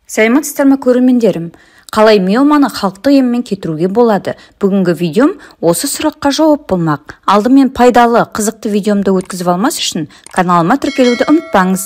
Саламатсыздар ма көрермендерім? Қалай миоманы халықтық еммен кетіруге болады? Бүгінгі видеом осы сұраққа жауап болмақ. Алдымен пайдалы, қызықты видеомды өткізіп алмас үшін каналыма тіркелуді ұмытпаңыз.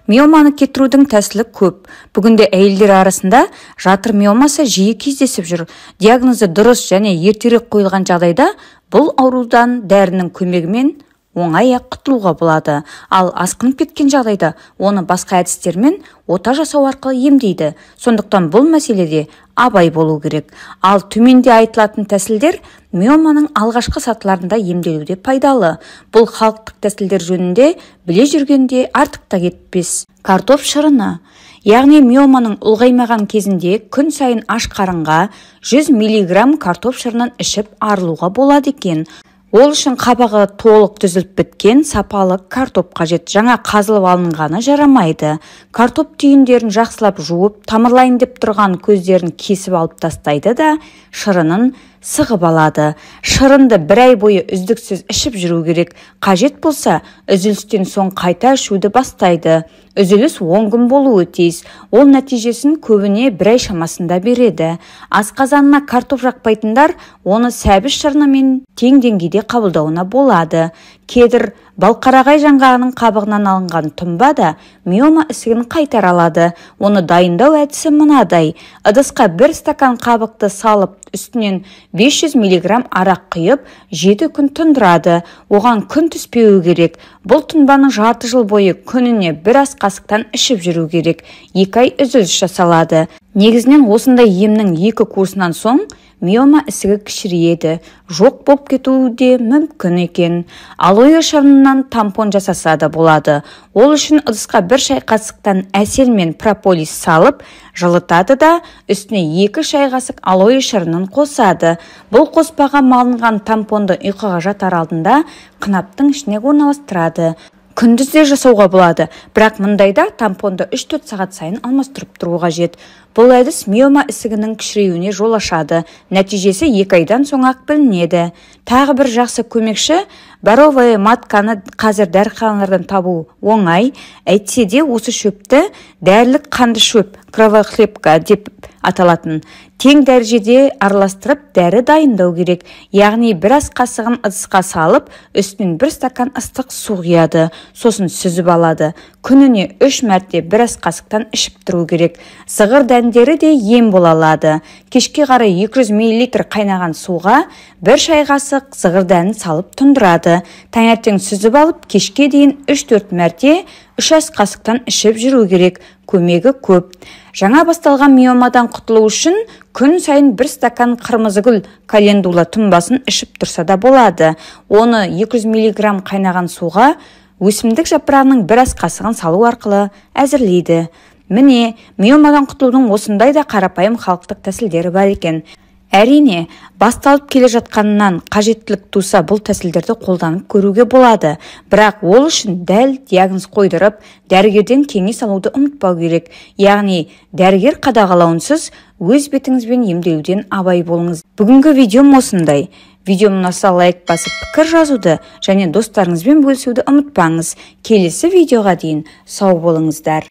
Миоманы кетірудің тәсілі көп. Бүгінде әйелдер арасында жатыр миомасы жиі кездесіп жүр. Диагнозы дұрыс және ертерек қойылған жағдайда бұл аурудан дәрінің көмегімен оңай құтылуға болады. Ал асқынып кеткен жағдайда оны басқа әдістермен ота жасау арқылы емдейді. Сондықтан бұл мәселеде абай болу керек. Ал төменде айтылатын тәсілдер миоманың алғашқы сатыларында емделуде пайдалы. Бұл халықтық тәсілдер жөнінде біле жүргенде артық та кетпес. Картоп шырыны. Яғни миоманың ұлғаймаған кезінде күн сайын аш қарынға 100 мг картоп шырынын ішіп арылуға болады екен. Ол үшін қабағы толық түзіліп біткен сапалы картоп қажет. Жаңа қазылып алынғаны жарамайды. Картоп түйіндерін жақсылап жуып, тамырлайын деп тұрған көздерін кесіп алып тастайды да шырынын сығып алады. Шырынды бір ай бойы үздіксіз ішіп жүру керек. Қажет болса, үзілістен соң қайта ішуді бастайды. Үзіліс 10 күн болуы тиіс. Ол нәтижесін көбіне бір ай шамасында береді. Асқазанына картоп жақпайтындар оны сәбіз шырынымен тең деңгейде қабылдауына болады. Кедір, балқарағай жаңғағының қабығынан алынған тұнба да миома ісігін қайтара алады. Оны дайындау әдісі мынадай. Ыдысқа 1 стакан қабықты салып, үстінен 500 мг арақ құйып, 7 күн тұндырады. Оған күн түспеуі керек. Бұл тұнбаны жарты жыл бойы күніне 1 ас қасықтан ішіп жүру керек. 2 ай үзіліс жасалады. Негізінен осындай емнің 2 курсынан соң миома ісігі кішірейеді. Жоқ болып кетуі де мүмкін екен. Алоэ шырынынан тампон жасаса да болады. Ол үшін ыдысқа 1 шай қасықтан әсел мен прополис салып, жылытады да үстіне 2 шай қасық алоэ шырынын қосады. Бұл қоспаға малынған тампонды ұйқыға жатар алдында қынаптың ішіне орналастырады. Күндізде жасауға болады, бірақ мұндайда тампонды 3-4 сағат сайын алмастырып тұру қажет. Бұл әдіс миома ісігінің кішіреуіне жол ашады. Нәтижесі 2 айдан соң ақ білінеді. Тағы бір жақсы көмекші боровая матканы қазір дәріханалардан табу оңай. Әйтсе де осы шөпті дәрілік қанды шөп, кровохлебка деп аталатын, тең дәрежеде араластырып дәрі дайындау керек. Яғни 1 ас қасығын ыдысқа салып, үстінен 1 стакан ыстық су құяды, сосын сүзіп алады. Күніне 3 мәрте 1 ас қасықтан ішіп тұру керек. Зығыр дәндері де ем бола алады. Кешке қарай 200 мл қайнаған суға 1 шай қасық зығыр дәнін салып тұндырады. Таңертең сүзіп алып, кешке дейін 3-4 мәрте 3 ас қасықтан ішіп жүру керек. Көмегі көп. Жаңа басталған миомадан құтылу үшін күн сайын 1 стакан қырмызыгүл календула тұнбасын ішіп тұрса да болады. Оны 200 мг қайнаған суға өсімдік жапырағының 1 ас қасығын салу арқылы әзірлейді. Міне, миомадан құтылудың осындай да қарапайым халықтық тәсілдері бар екен. Әрине, басталып келе жатқанынан қажеттілік туса бұл тәсілдерді қолданып көруге болады. Бірақ ол үшін дәл диагноз қойдырып, дәрігерден кеңес алуды ұмытпау керек. Яғни, дәрігер қадағалауынсыз өз бетіңізбен емделуден абай болыңыз. Бүгінгі видеом осындай. Видеом ұнаса лайк басып пікір жазуды және достарыңызбен бөлісуді ұмытпаңыз. Келесі видеоға дейін сау болыңыздар.